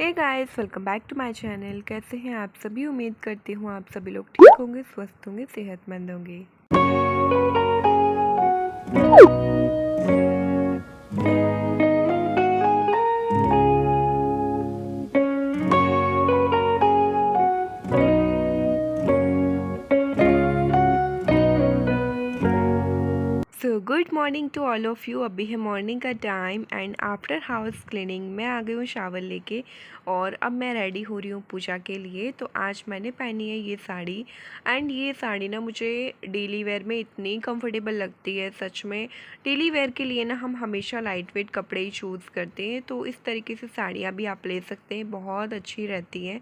Hey guys, welcome back to my channel. कैसे हैं आप सभी? उम्मीद करती हूँ आप सभी लोग ठीक होंगे, स्वस्थ होंगे, सेहतमंद होंगे। So good morning to all of you. अभी है मॉर्निंग का time and after house cleaning मैं आ गई हूँ शावर लेके और अब मैं रेडी हो रही हूँ पूजा के लिए। तो आज मैंने पहनी है ये साड़ी एंड ये साड़ी ना मुझे डेली वेयर में इतनी कंफर्टेबल लगती है। सच में डेली वेयर के लिए ना हम हमेशा लाइट वेट कपड़े ही चूज़ करते हैं, तो इस तरीके से साड़ियाँ भी आप ले सकते हैं, बहुत अच्छी रहती हैं।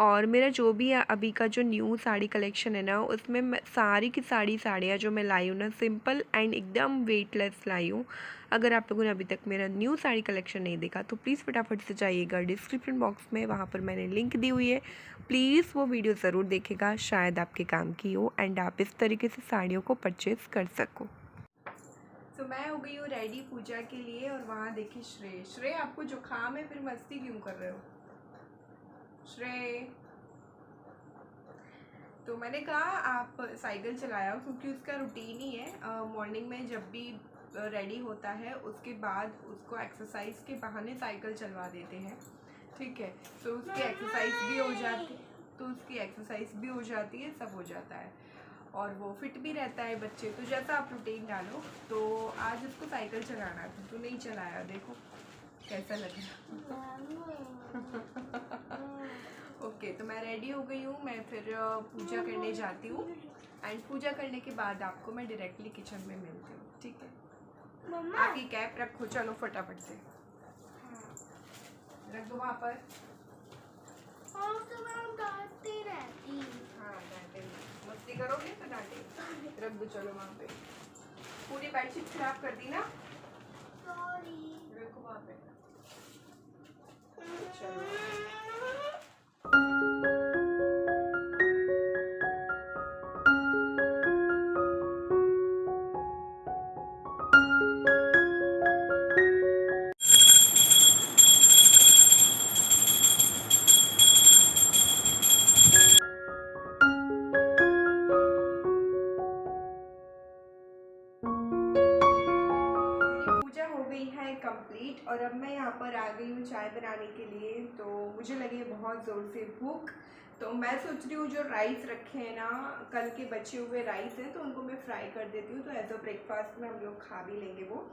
और मेरा जो भी अभी का जो न्यू साड़ी कलेक्शन है ना, उसमें मैं सारी की साड़ियाँ जो मैं लाई हूँ ना, सिंपल एंड एकदम वेटलेस लाई हूँ। अगर आप लोगों ने अभी तक मेरा न्यू साड़ी कलेक्शन नहीं देखा तो प्लीज़ फटाफट से जाइएगा डिस्क्रिप्शन बॉक्स में, वहाँ पर मैंने लिंक दी हुई है। प्लीज़ वो वीडियो ज़रूर देखेगा, शायद आपके काम की हो एंड आप इस तरीके से साड़ियों को परचेज़ कर सको। तो मैं हो गई हूँ रेडी पूजा के लिए और वहाँ देखिए श्रेय आपको जुकाम है, फिर मस्ती क्यों कर रहे हो श्रेय? तो मैंने कहा आप साइकिल चलाया क्योंकि उसका रूटीन ही है, मॉर्निंग में जब भी रेडी होता है उसके बाद उसको एक्सरसाइज के बहाने साइकिल चलवा देते हैं, ठीक है। तो उसकी एक्सरसाइज भी हो जाती है, सब हो जाता है और वो फिट भी रहता है बच्चे। तो जैसा आप रूटीन डालो, तो आज उसको साइकिल चलाना था तो नहीं चलाया, देखो कैसा लगा। ओके, तो मैं रेडी हो गई हूँ, मैं फिर पूजा करने जाती हूँ एंड पूजा करने के बाद आपको मैं डायरेक्टली किचन में मिलती हूँ, ठीक है। आपकी कैप रखो, चलो फटाफट से रख दो वहाँ पर। हाँ, तो मैं डांटती रहती हूँ। हाँ डांटे, मस्ती करोगे तो डांटे। रख दो, चलो वहाँ पे। पूरी बेडशीट खराब कर दी ना, सॉरी। रखो वहाँ पे। चलो पूजा हो गई है कंप्लीट और अब मैं यहाँ पर आ गई हूँ चाय बनाने के लिए। तो मुझे लगी बहुत ज़ोर से भूख, तो मैं सोच रही हूँ जो राइस रखे हैं ना, कल के बचे हुए राइस हैं, तो उनको मैं फ्राई कर देती हूँ, तो एज अ ब्रेकफास्ट में हम लोग खा भी लेंगे वो।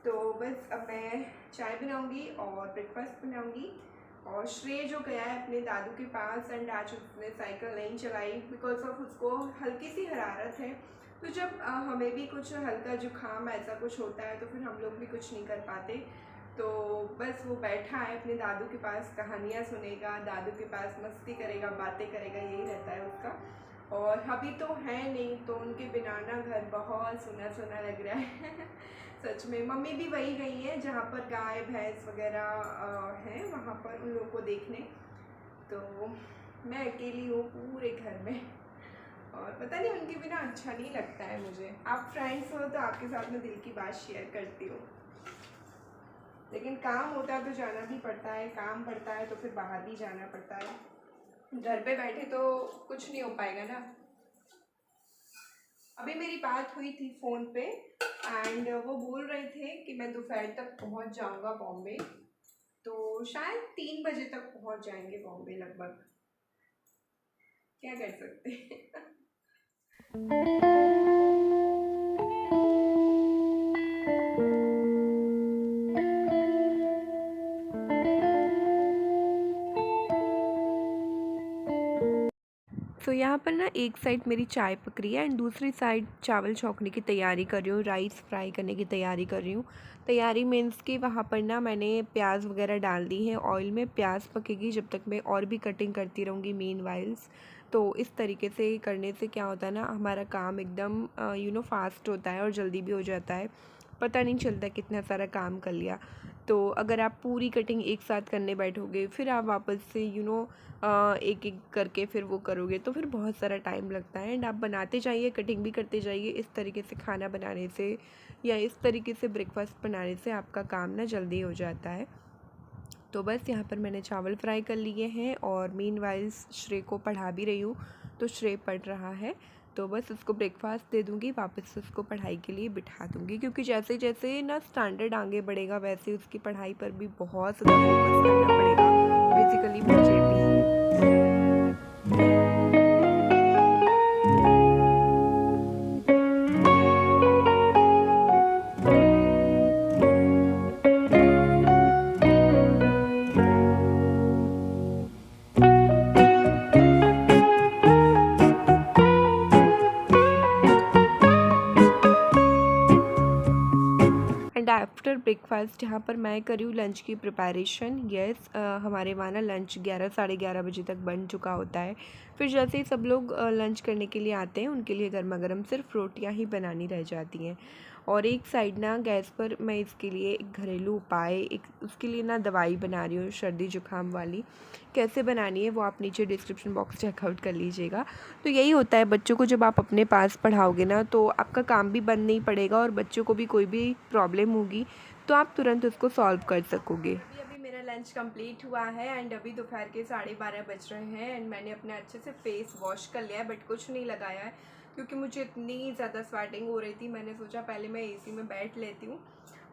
तो बस अब मैं चाय बनाऊँगी और ब्रेकफास्ट बनाऊँगी। और श्रेय जो गया है अपने दादू के पास एंड आज उसने साइकिल नहीं चलाई बिकॉज ऑफ उसको हल्की सी हरारत है। तो जब हमें भी कुछ हल्का जुकाम ऐसा कुछ होता है तो फिर हम लोग भी कुछ नहीं कर पाते। तो बस वो बैठा है अपने दादू के पास, कहानियाँ सुनेगा, दादू के पास मस्ती करेगा, बातें करेगा, यही रहता है उसका। और अभी तो है नहीं, तो उनके बिना ना घर बहुत सुना सुना लग रहा है। सच में मम्मी भी वही गई हैं जहाँ पर गाय भैंस वगैरह हैं, वहाँ पर उन लोगों को देखने। तो मैं अकेली हूँ पूरे घर में और पता नहीं उनके बिना अच्छा नहीं लगता है मुझे। आप फ्रेंड्स हो तो आपके साथ में दिल की बात शेयर करती हूँ, लेकिन काम होता है तो जाना भी पड़ता है, काम पड़ता है तो फिर बाहर भी जाना पड़ता है। घर पे बैठे तो कुछ नहीं हो पाएगा ना। अभी मेरी बात हुई थी फ़ोन पे एंड वो बोल रहे थे कि मैं दोपहर तक पहुंच जाऊंगा बॉम्बे, तो शायद 3 बजे तक पहुंच जाएंगे बॉम्बे लगभग। क्या कर सकते हैं। तो यहाँ पर ना एक साइड मेरी चाय पक रही है एंड दूसरी साइड चावल छौंकने की तैयारी कर रही हूँ, राइस फ्राई करने की तैयारी कर रही हूँ। तैयारी मीन्स कि वहाँ पर ना मैंने प्याज वगैरह डाल दी है ऑयल में, प्याज पकेगी जब तक मैं और भी कटिंग करती रहूँगी मीन वाइल्स। तो इस तरीके से करने से क्या होता है ना, हमारा काम एकदम फास्ट होता है और जल्दी भी हो जाता है, पता नहीं चलता कितना सारा काम कर लिया। तो अगर आप पूरी कटिंग एक साथ करने बैठोगे फिर आप वापस से एक एक करके फिर वो करोगे तो फिर बहुत सारा टाइम लगता है। एंड आप बनाते जाइए, कटिंग भी करते जाइए। इस तरीके से खाना बनाने से या इस तरीके से ब्रेकफास्ट बनाने से आपका काम ना जल्दी हो जाता है। तो बस यहाँ पर मैंने चावल फ्राई कर लिए हैं और मीनवाइल श्रेय को पढ़ा भी रही हूँ, तो श्रेय पढ़ रहा है। तो बस उसको ब्रेकफास्ट दे दूँगी, वापस से उसको पढ़ाई के लिए बिठा दूँगी, क्योंकि जैसे जैसे ना स्टैंडर्ड आगे बढ़ेगा वैसे उसकी पढ़ाई पर भी बहुत ज़्यादा फोकस करना पड़ेगा, बेसिकली मुझे भी। एंड आफ्टर ब्रेकफास्ट यहाँ पर मैं करी हूँ लंच की प्रिपरेशन। यस, हमारे वहाँ ना लंच 11 साढ़े 11 बजे तक बन चुका होता है। फिर जैसे ही सब लोग लंच करने के लिए आते हैं उनके लिए गर्मा गर्म सिर्फ रोटियाँ ही बनानी रह जाती हैं। और एक साइड ना गैस पर मैं इसके लिए एक घरेलू उपाय, एक उसके लिए ना दवाई बना रही हूँ सर्दी जुकाम वाली। कैसे बनानी है वो आप नीचे डिस्क्रिप्शन बॉक्स चेकआउट कर लीजिएगा। तो यही होता है, बच्चों को जब आप अपने पास पढ़ाओगे ना तो आपका काम भी बंद नहीं पड़ेगा और बच्चों को भी कोई भी प्रॉब्लम होगी तो आप तुरंत उसको सॉल्व कर सकोगे। अभी मेरा लंच कंप्लीट हुआ है एंड अभी दोपहर के 12:30 बज रहे हैं एंड मैंने अपने अच्छे से फेस वॉश कर लिया है, बट कुछ नहीं लगाया है क्योंकि मुझे इतनी ज़्यादा स्वेटिंग हो रही थी। मैंने सोचा पहले मैं एसी में बैठ लेती हूँ।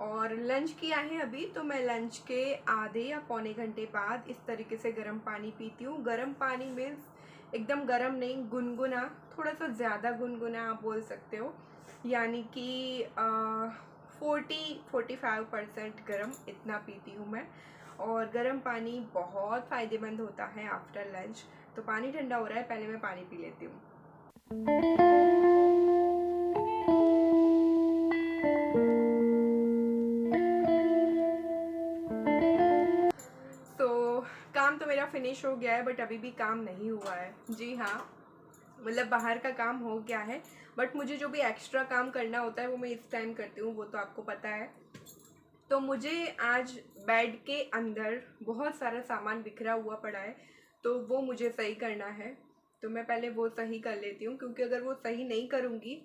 और लंच किया है अभी, तो मैं लंच के आधे या पौने घंटे बाद इस तरीके से गर्म पानी पीती हूँ। गर्म पानी मीन्स एकदम गर्म नहीं, गुनगुना, थोड़ा सा ज़्यादा गुनगुना आप बोल सकते हो, यानी कि 40-45% गर्म, इतना पीती हूँ मैं। और गर्म पानी बहुत फ़ायदेमंद होता है आफ्टर लंच। तो पानी ठंडा हो रहा है, पहले मैं पानी पी लेती हूँ। काम तो मेरा फिनिश हो गया है, बट अभी भी काम नहीं हुआ है। जी हाँ, मतलब बाहर का काम हो गया है, बट मुझे जो भी एक्स्ट्रा काम करना होता है वो मैं इस टाइम करती हूँ, वो तो आपको पता है। तो मुझे आज बेड के अंदर बहुत सारा सामान बिखरा हुआ पड़ा है, तो वो मुझे सही करना है। तो मैं पहले वो सही कर लेती हूँ, क्योंकि अगर वो सही नहीं करूँगी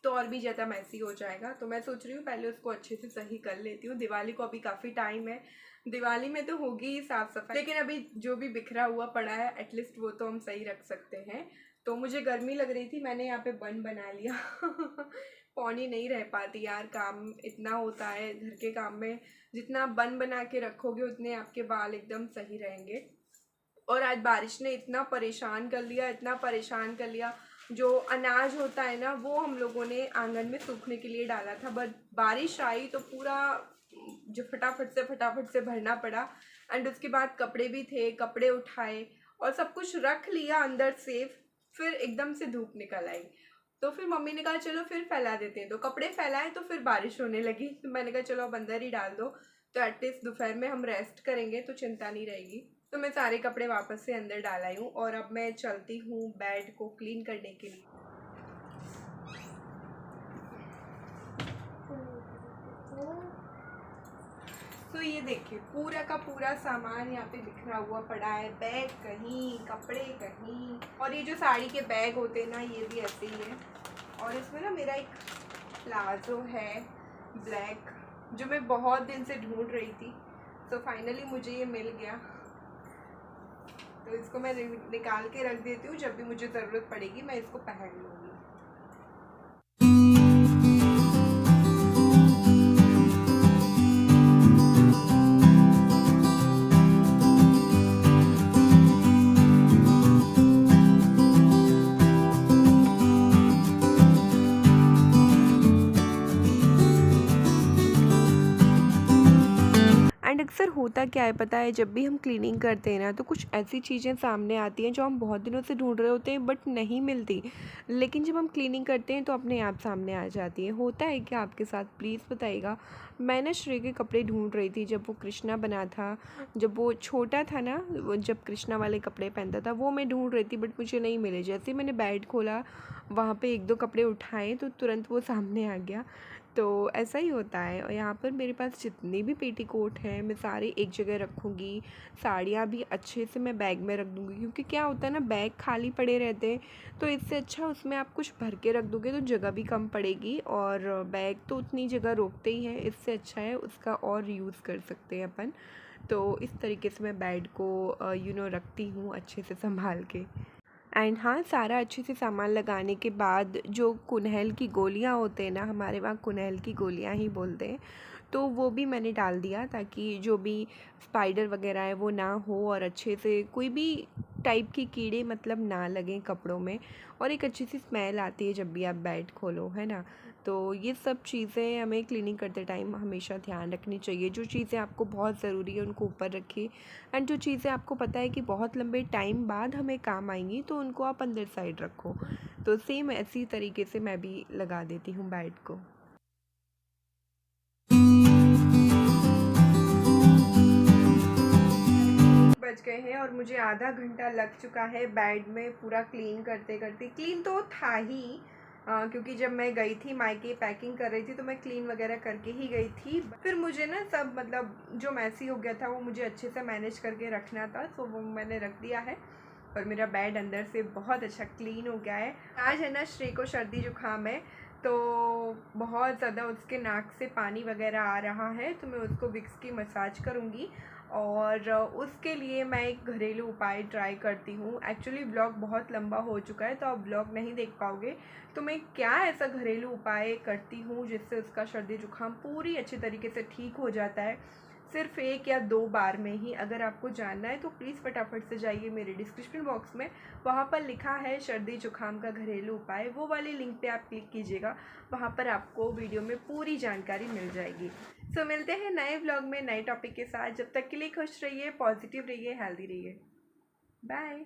तो और भी ज़्यादा मैसी हो जाएगा। तो मैं सोच रही हूँ पहले उसको अच्छे से सही कर लेती हूँ। दिवाली को अभी काफ़ी टाइम है, दिवाली में तो होगी ही साफ़ सफाई, लेकिन अभी जो भी बिखरा हुआ पड़ा है एटलीस्ट वो तो हम सही रख सकते हैं। तो मुझे गर्मी लग रही थी, मैंने यहाँ पे बन बना लिया पौनी नहीं रह पाती यार, काम इतना होता है घर के काम में। जितना आप बन बना के रखोगे उतने आपके बाल एकदम सही रहेंगे। और आज बारिश ने इतना परेशान कर लिया, इतना परेशान कर लिया। जो अनाज होता है ना वो हम लोगों ने आंगन में सूखने के लिए डाला था, बट बारिश आई तो पूरा जो फटाफट से भरना पड़ा। एंड उसके बाद कपड़े भी थे, कपड़े उठाए और सब कुछ रख लिया अंदर सेफ। फिर एकदम से धूप निकल आई, तो फिर मम्मी ने कहा चलो फिर फैला देते हैं। तो कपड़े फैलाए तो फिर बारिश होने लगी, तो मैंने कहा चलो अब अंदर ही डाल दो, तो एटलीस्ट दोपहर में हम रेस्ट करेंगे तो चिंता नहीं रहेगी। तो मैं सारे कपड़े वापस से अंदर डाल आई हूँ और अब मैं चलती हूँ बेड को क्लीन करने के लिए। तो ये देखिए पूरा का पूरा सामान यहाँ पे बिखरा हुआ पड़ा है, बैग कहीं, कपड़े कहीं, और ये जो साड़ी के बैग होते हैं ना ये भी ऐसे ही है। और इसमें ना मेरा एक प्लाजो है ब्लैक, जो मैं बहुत दिन से ढूंढ रही थी, तो फाइनली मुझे ये मिल गया। तो इसको मैं निकाल के रख देती हूँ, जब भी मुझे ज़रूरत पड़ेगी मैं इसको पहन लूँगी। एंड अक्सर होता क्या है पता है, जब भी हम क्लीनिंग करते हैं ना तो कुछ ऐसी चीज़ें सामने आती हैं जो हम बहुत दिनों से ढूंढ रहे होते हैं बट नहीं मिलती, लेकिन जब हम क्लीनिंग करते हैं तो अपने आप सामने आ जाती है। होता है क्या आपके साथ, प्लीज़ बताइएगा। मैं ना श्रेय के कपड़े ढूंढ रही थी जब वो कृष्णा बना था, जब वो छोटा था ना, वो जब कृष्णा वाले कपड़े पहनता था वो मैं ढूंढ रही थी, बट मुझे नहीं मिले। जैसे ही मैंने बेड खोला वहाँ पे एक दो कपड़े उठाए तो तुरंत वो सामने आ गया। तो ऐसा ही होता है। और यहाँ पर मेरे पास जितने भी पेटीकोट हैं मैं सारे एक जगह रखूँगी, साड़ियाँ भी अच्छे से मैं बैग में रख दूँगी, क्योंकि क्या होता है ना बैग खाली पड़े रहते हैं, तो इससे अच्छा उसमें आप कुछ भर के रख दोगे तो जगह भी कम पड़ेगी, और बैग तो उतनी जगह रोकते ही हैं, इससे अच्छा है उसका और यूज़ कर सकते हैं अपन। तो इस तरीके से मैं बेड को रखती हूँ अच्छे से संभाल के। एंड हाँ, सारा अच्छे से सामान लगाने के बाद जो कुन्हैल की गोलियाँ होते हैं ना, हमारे वहाँ कुन्हैल की गोलियाँ ही बोलते हैं, तो वो भी मैंने डाल दिया ताकि जो भी स्पाइडर वगैरह है वो ना हो और अच्छे से कोई भी टाइप के कीड़े मतलब ना लगें कपड़ों में, और एक अच्छी सी स्मेल आती है जब भी आप बेड खोलो, है ना। तो ये सब चीज़ें हमें क्लीनिंग करते टाइम हमेशा ध्यान रखनी चाहिए। जो चीज़ें आपको बहुत ज़रूरी है उनको ऊपर रखिए, एंड जो चीज़ें आपको पता है कि बहुत लंबे टाइम बाद हमें काम आएंगी तो उनको आप अंदर साइड रखो। तो सेम ऐसी तरीके से मैं भी लगा देती हूँ बेड को। बज गए हैं और मुझे आधा घंटा लग चुका है बेड में पूरा क्लीन करते करते। क्लीन तो था ही क्योंकि जब मैं गई थी मायके पैकिंग कर रही थी तो मैं क्लीन वगैरह करके ही गई थी। फिर मुझे ना सब मतलब जो मैसी हो गया था वो मुझे अच्छे से मैनेज करके रखना था, तो वो मैंने रख दिया है और मेरा बेड अंदर से बहुत अच्छा क्लीन हो गया है। आज है ना श्रेय को सर्दी जुकाम है, तो बहुत ज़्यादा उसके नाक से पानी वगैरह आ रहा है, तो मैं उसको विक्स की मसाज करूँगी और उसके लिए मैं एक घरेलू उपाय ट्राई करती हूँ। एक्चुअली ब्लॉग बहुत लंबा हो चुका है तो आप ब्लॉग नहीं देख पाओगे, तो मैं क्या ऐसा घरेलू उपाय करती हूँ जिससे उसका सर्दी जुकाम पूरी अच्छे तरीके से ठीक हो जाता है, सिर्फ 1 या 2 बार में ही। अगर आपको जानना है तो प्लीज़ फटाफट से जाइए मेरे डिस्क्रिप्शन बॉक्स में, वहाँ पर लिखा है सर्दी जुकाम का घरेलू उपाय, वो वाले लिंक पे आप क्लिक कीजिएगा, वहाँ पर आपको वीडियो में पूरी जानकारी मिल जाएगी। सो मिलते हैं नए ब्लॉग में नए टॉपिक के साथ। जब तक के लिए खुश रहिए, पॉजिटिव रहिए, हेल्दी रहिए। बाय।